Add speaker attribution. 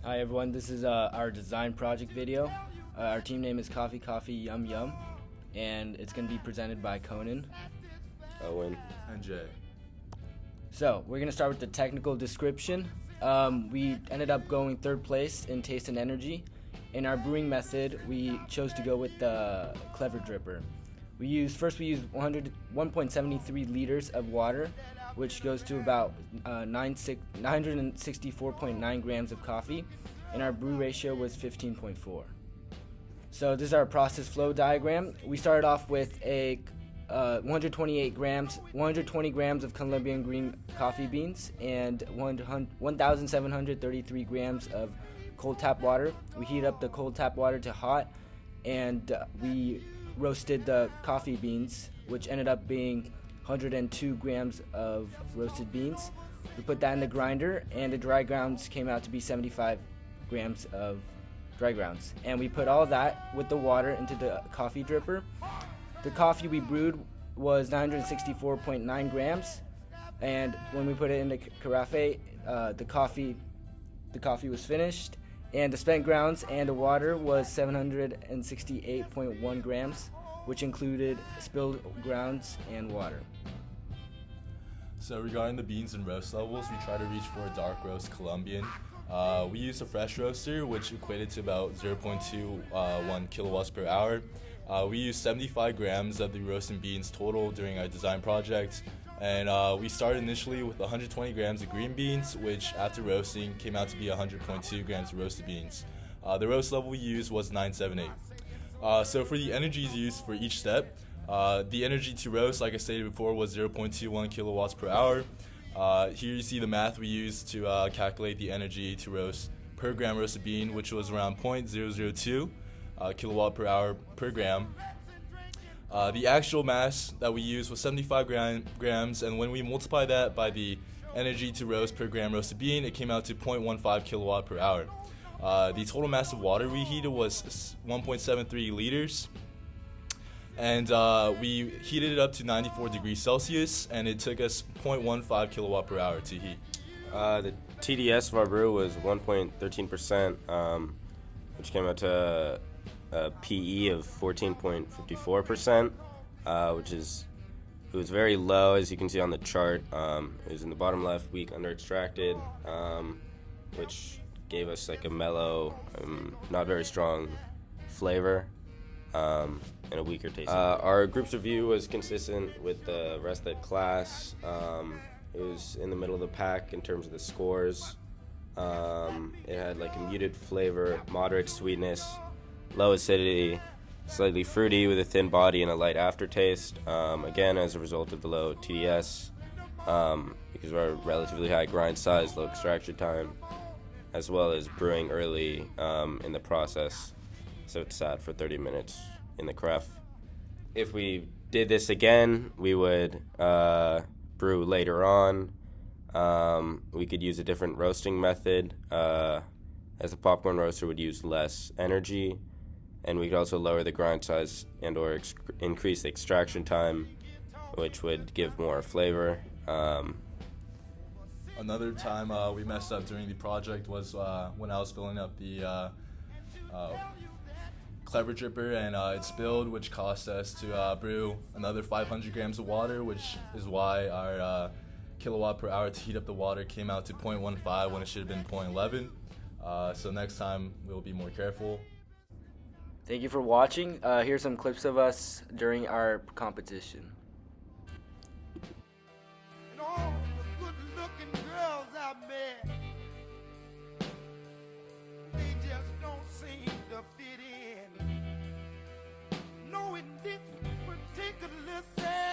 Speaker 1: Hi everyone, this is our design project video. Our team name is Coffee Coffee Yum Yum, and it's going to be presented by Conan,
Speaker 2: Owen,
Speaker 3: and Jay.
Speaker 1: So we're going to start with the technical description. We ended up going third place in taste and energy. In our brewing method, we chose to go with the Clever Dripper. We used 1.73 liters of water, which goes to about 964.9 grams of coffee, and our brew ratio was 15.4. So this is our process flow diagram. We started off with a 120 grams of Colombian green coffee beans and 1,733 grams of cold tap water. We heated up the cold tap water to hot, and we roasted the coffee beans, which ended up being 102 grams of roasted beans. We put that in the grinder, and the dry grounds came out to be 75 grams of dry grounds. And we put all that with the water into the coffee dripper. The coffee we brewed was 964.9 grams, and when we put it in the carafe, the coffee was finished, and the spent grounds and the water was 768.1 grams, which included spilled grounds and water.
Speaker 3: So regarding the beans and roast levels, we try to reach for a dark roast Colombian. We used a fresh roaster, which equated to about 0.21 kilowatts per hour. We used 75 grams of the roasted beans total during our design project. And we started initially with 120 grams of green beans, which after roasting came out to be 100.2 grams of roasted beans. The roast level we used was 978. So for the energies used for each step, the energy to roast, like I stated before, was 0.21 kilowatts per hour. Here you see the math we used to calculate the energy to roast per gram roasted bean, which was around 0.002 kilowatt per hour per gram. The actual mass that we used was 75 grams, and when we multiply that by the energy to roast per gram roasted bean, it came out to 0.15 kilowatt per hour. The total mass of water we heated was 1.73 liters, and we heated it up to 94 degrees Celsius, and it took us 0.15 kilowatt per hour to heat.
Speaker 2: The TDS of our brew was 1.13%, which came out to a PE of 14.54%, it was very low, as you can see on the chart. It was in the bottom left, weak under extracted, which gave us like a mellow, not very strong flavor, and a weaker taste. Our group's review was consistent with the rest of the class. It was in the middle of the pack in terms of the scores. It had like a muted flavor, moderate sweetness, low acidity, slightly fruity with a thin body and a light aftertaste, again as a result of the low TDS, because of our relatively high grind size, low extraction time, as well as brewing early in the process, so it sat for 30 minutes in the carafe. If we did this again, we would brew later on. We could use a different roasting method, as the popcorn roaster would use less energy, and we could also lower the grind size and or increase the extraction time, which would give more flavor.
Speaker 3: Another time we messed up during the project was when I was filling up the Clever Dripper, and it spilled, which cost us to brew another 500 grams of water, which is why our kilowatt per hour to heat up the water came out to 0.15 when it should have been 0.11. So next time we'll be more careful.
Speaker 1: Thank you for watching. Here's some clips of us during our competition.
Speaker 4: And all the good-looking girls I met, they just don't seem to fit in. No, in this particular set.